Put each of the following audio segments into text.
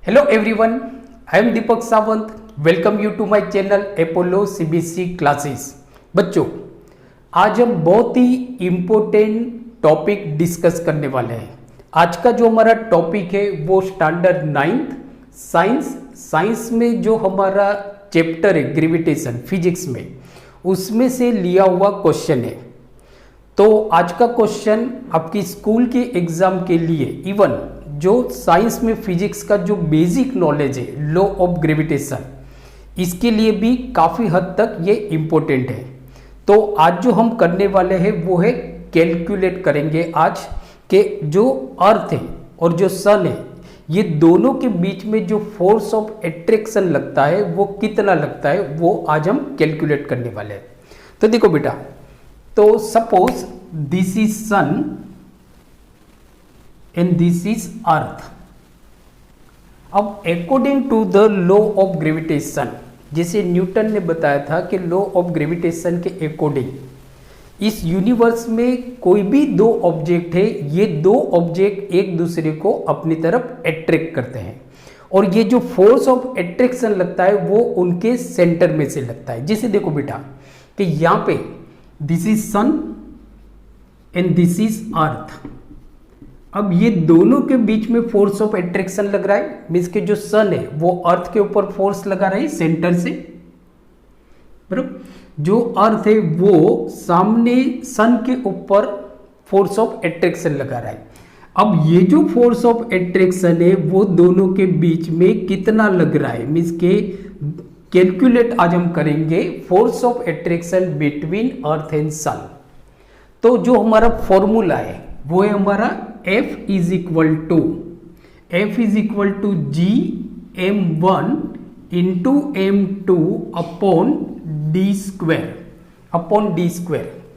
Hello everyone, I am Deepak Sawant. Welcome you to my channel Apollo CBSE classes. बच्चों, आज हम बहुत ही इम्पोर्टेंट टॉपिक डिस्कस करने वाले हैं। आज का जो हमारा टॉपिक है वो स्टैंडर्ड 9th साइंस में जो हमारा चैप्टर है ग्रेविटेशन फिजिक्स में, उसमें से लिया हुआ क्वेश्चन है। तो आज का क्वेश्चन आपकी स्कूल के एग्जाम के लिए, इवन जो साइंस में फिजिक्स का जो बेसिक नॉलेज है लॉ ऑफ ग्रेविटेशन, इसके लिए भी काफ़ी हद तक ये इम्पोर्टेंट है। तो आज जो हम करने वाले हैं वो है कैलकुलेट करेंगे आज के जो अर्थ है और जो सन है, ये दोनों के बीच में जो फोर्स ऑफ एट्रैक्शन लगता है वो कितना लगता है, वो आज हम कैलकुलेट करने वाले हैं। तो देखो बेटा, तो suppose this is sun and this is earth। अब according to the law of gravitation, जैसे न्यूटन ने बताया था कि लॉ ऑफ ग्रेविटेशन के अकॉर्डिंग इस यूनिवर्स में कोई भी दो ऑब्जेक्ट है, ये दो ऑब्जेक्ट एक दूसरे को अपनी तरफ अट्रैक्ट करते हैं और ये जो फोर्स ऑफ एट्रैक्शन लगता है वो उनके सेंटर में से लगता है। जैसे देखो बेटा कि यहाँ पे this is sun and this is earth. अब ये दोनों के बीच में फोर्स ऑफ एट्रैक्शन लग रहा है, मीन्स के जो सन है वो अर्थ के ऊपर फोर्स लगा रहा है सेंटर से, बराबर। जो अर्थ है वो सामने सन के ऊपर फोर्स ऑफ एट्रैक्शन लगा रहा है। अब ये जो फोर्स ऑफ एट्रैक्शन है वो दोनों के बीच में कितना लग रहा है, मीन्स के कैलकुलेट आज हम करेंगे force of attraction between earth and sun. तो जो हमारा फॉर्मूला है वो है हमारा F is equal to G m1 into m2 upon D square.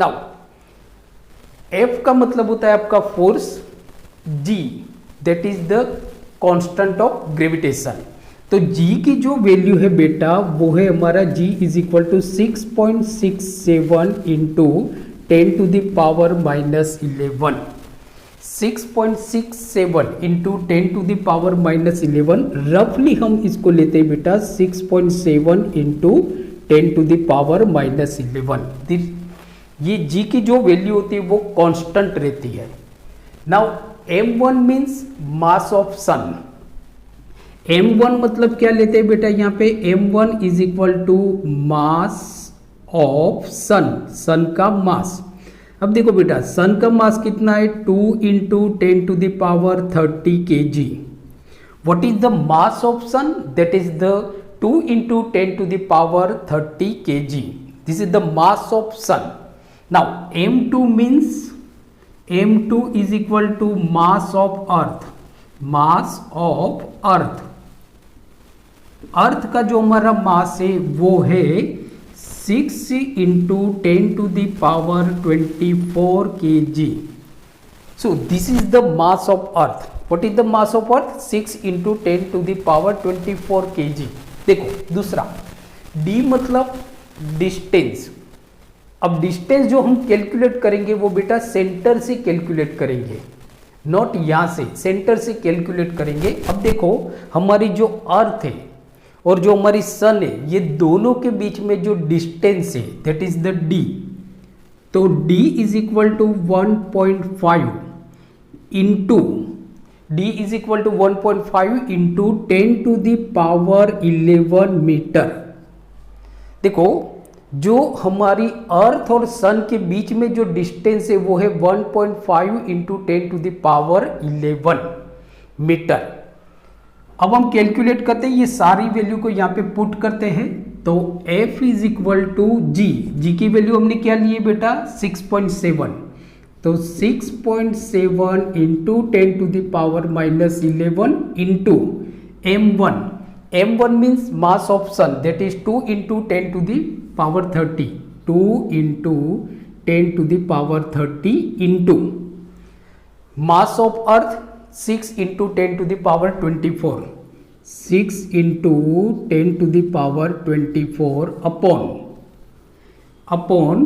Now F का मतलब होता है आपका force, G that is the constant of gravitation. तो G की जो वैल्यू है बेटा वो है हमारा G is equal to 6.67 into 10 to the power -11। 6.67 into 10 to the power -11, रफली हम इसको लेते हैं बेटा 6.7 इंटू 10 टू द पावर -11। ये G की जो वैल्यू होती है वो कांस्टेंट रहती है। Now m1 means mass of sun. m1 मतलब क्या लेते हैं बेटा, यहाँ पे m1 is equal to mass of sun का मास। अब देखो बेटा सन का मास कितना है, 2 into 10 to the power 30 kg। What is the mass of sun, that is the 2 into 10 to the power 30 kg। This is the mass of sun. Now m2 means m2 is equal to mass of earth. Earth का जो हमारा mass है वो है 6 into 10 to the power 24 kg। So this is the mass of earth. What is the mass of earth, 6 into 10 to the power 24 kg। देखो दूसरा d मतलब distance. अब डिस्टेंस जो हम कैलकुलेट करेंगे वो बेटा सेंटर से कैलकुलेट करेंगे, नॉट यहां से, सेंटर से कैलकुलेट करेंगे। अब देखो हमारी जो अर्थ है और जो हमारी सन है, ये दोनों के बीच में जो डिस्टेंस है दैट इज द d। तो d is equal to 1.5 into d is equal to 1.5 into 10 to the power 11 metre. देखो जो हमारी अर्थ और सन के बीच में जो डिस्टेंस है वो है 1.5 into 10 to the power 11 metre. अब हम कैलकुलेट करते हैं, ये सारी वैल्यू को यहाँ पे पुट करते हैं। तो F इज इक्वल टू जी की वैल्यू हमने क्या ली है बेटा 6.7। तो 6.7 into 10 to the power -11 into m1 means mass of sun, that is 2 into 10 to the power 30, 2 into 10 to the power 30 into mass of earth 6 into 10 to the power 24, 6 into 10 to the power 24 upon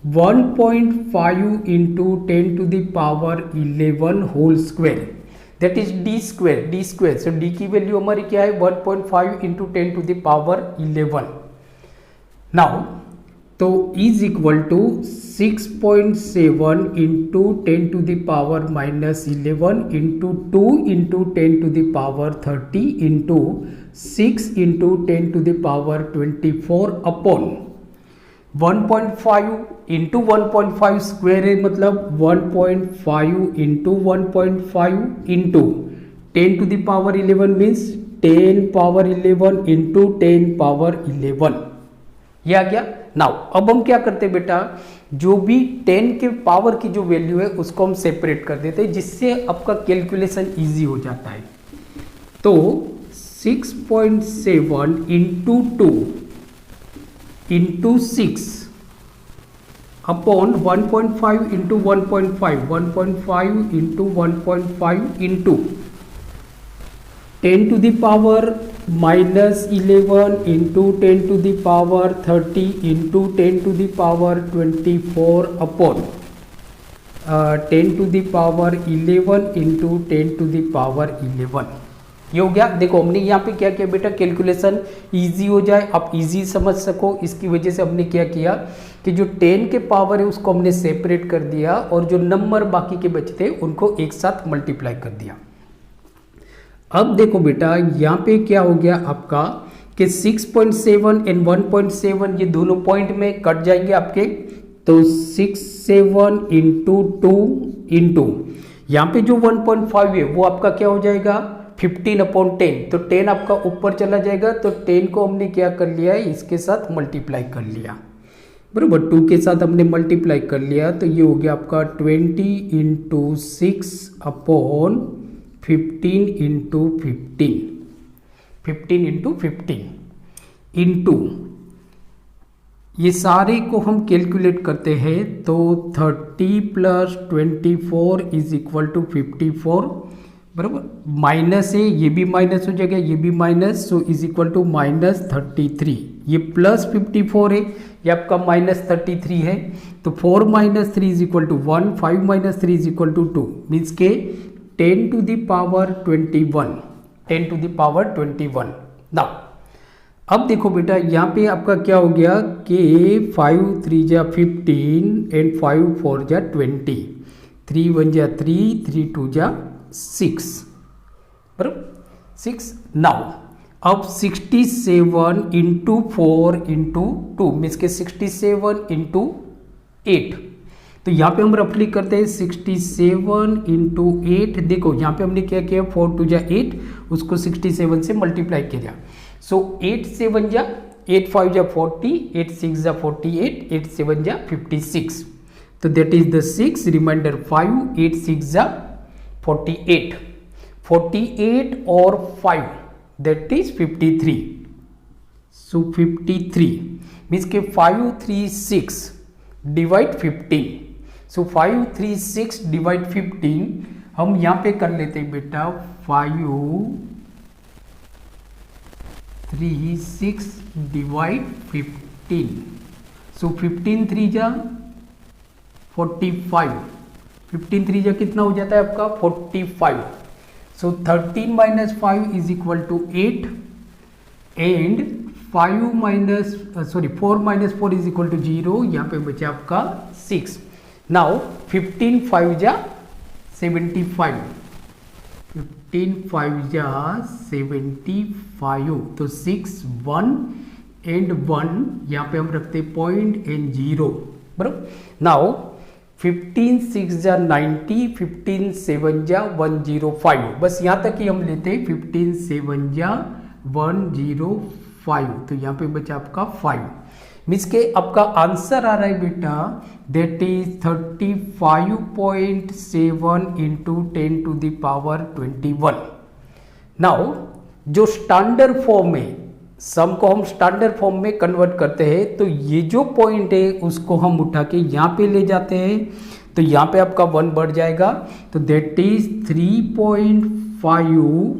1.5 into 10 to the power 11 whole square. That is D square. So D की value हमारी क्या है 1.5 into 10 to the power 11। Now तो is equal to 6.7 into 10 to the power -11 into 2 into 10 to the power 30 into 6 into 10 to the power 24 upon 1.5 into 1.5 square है, मतलब 1.5 into 1.5 into 10 to the power 11 means 10 power 11 into 10 power 11। ये आ गया। Now अब हम क्या करते हैं बेटा, जो भी 10 के पावर की जो वैल्यू है उसको हम सेपरेट कर देते हैं, जिससे आपका कैलकुलेशन इजी हो जाता है। तो 6.7 into 2 into 6 upon 1.5 into 1.5 1.5 into 1.5 into 10 to the power -11 into 10 to the power 30 into 10 to the power 24 upon 10 to the power 11 into 10 to the power 11। ये हो गया। देखो हमने यहाँ पे क्या किया बेटा, कैलकुलेशन इजी हो जाए, आप इजी समझ सको, इसकी वजह से हमने क्या किया कि जो 10 के पावर है उसको हमने सेपरेट कर दिया और जो नंबर बाकी के बचते उनको एक साथ मल्टीप्लाई कर दिया। अब देखो बेटा यहाँ पे क्या हो गया आपका कि 6.7 एंड 1.7 ये दोनों पॉइंट में कट जाएंगे आपके, तो 6.7 इंटू 2 इंटू यहाँ पे जो 1.5 है वो आपका क्या हो जाएगा 15 अपॉन 10, तो 10 आपका ऊपर चला जाएगा, तो 10 को हमने क्या कर लिया है इसके साथ मल्टीप्लाई कर लिया, बराबर 2 के साथ हमने मल्टीप्लाई कर लिया, तो ये हो गया आपका 20 into 6 upon 15 into 15 into 15 into ये सारे को हम कैलकुलेट करते हैं, तो 30 प्लस 24 इज इक्वल टू 54, बराबर माइनस है, ये भी माइनस हो जाएगा, ये भी minus, so is equal to -33, ये प्लस 54 है, ये आपका -33 है, तो 4 - 3 is equal to 1, 5 - 3 is equal to 2, means के 10 to the power 21, 10 to the power 21। Now अब देखो बेटा यहाँ पे आपका क्या हो गया कि 5 3 जा 15 एंड 5 4 जा 20, 3 1 जा 3, 3 2 जा 6, बराबर 6। नाउ अब 67 इंटू 4 इंटू 2 मीन्स के 67 इंटू 8, तो यहाँ पे हम रफली करते हैं 67 इंटू 8। देखो यहाँ पे हमने क्या किया 4 2 जा 8, उसको 67 से मल्टीप्लाई किया, सो 8 7 जा 8 5 जा 40, 8 6 जा 48, 8 7 जा 56, तो दैट इज द 6 रिमाइंडर 5, 8 6 जा 48, 48 और 5 दैट इज 53, सो 53 मीन्स के 5 3 6 डिवाइड 15, सो 5 3 6 डिवाइड 15 हम यहाँ पे कर लेते हैं बेटा 5 3 6 डिवाइड 15, सो 15 3 जा 45, 15 3 जा कितना हो जाता है आपका 45, so 13 minus 5 is equal to 8 and 4 minus 4 is equal to 0, यहाँ पे बचा आपका 6। नाउ 15 5 जा 75, 15 5 जा 75, तो 6 1 एंड 1 यहाँ पे हम रखते पॉइंट एंड 0, बराबर। नाउ 15 6 जा 90, 15 7 जा 105, बस यहाँ तक ही हम लेते हैं 15 7 जा 105, तो यहाँ पे बचा आपका 5, मीन्स के आपका आंसर आ रहा है बेटा that is 35.7 into 10 to the power 21। Now जो स्टैंडर्ड फॉर्म है, सम को हम स्टैंडर्ड फॉर्म में कन्वर्ट करते हैं, तो ये जो पॉइंट है उसको हम उठा के यहाँ पे ले जाते हैं, तो यहाँ पे आपका 1 बढ़ जाएगा, तो that is 3.5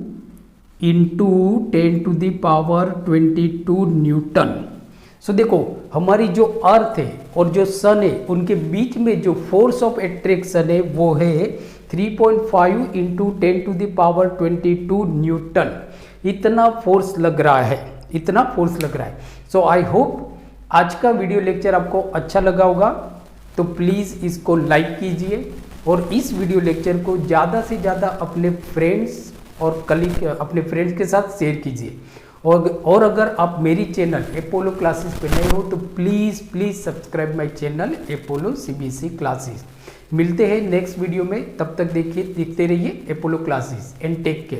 into 10 to the power 22 newton. So देखो हमारी जो अर्थ है और जो सन है उनके बीच में जो फोर्स ऑफ एट्रैक्शन है वो है 3.5 into 10 to the power 22 newton, इतना फोर्स लग रहा है, इतना फोर्स लग रहा है। सो आई होप आज का वीडियो लेक्चर आपको अच्छा लगा होगा, तो प्लीज़ इसको लाइक कीजिए और इस वीडियो लेक्चर को ज़्यादा से ज़्यादा अपने फ्रेंड्स और कलीग, अपने फ्रेंड्स के साथ शेयर कीजिए। और अगर आप मेरी चैनल अपोलो क्लासेस पे नए हो तो please subscribe my channel Apollo CBSE classes. मिलते हैं नेक्स्ट वीडियो में, तब तक देखते रहिए Apollo classes and take care.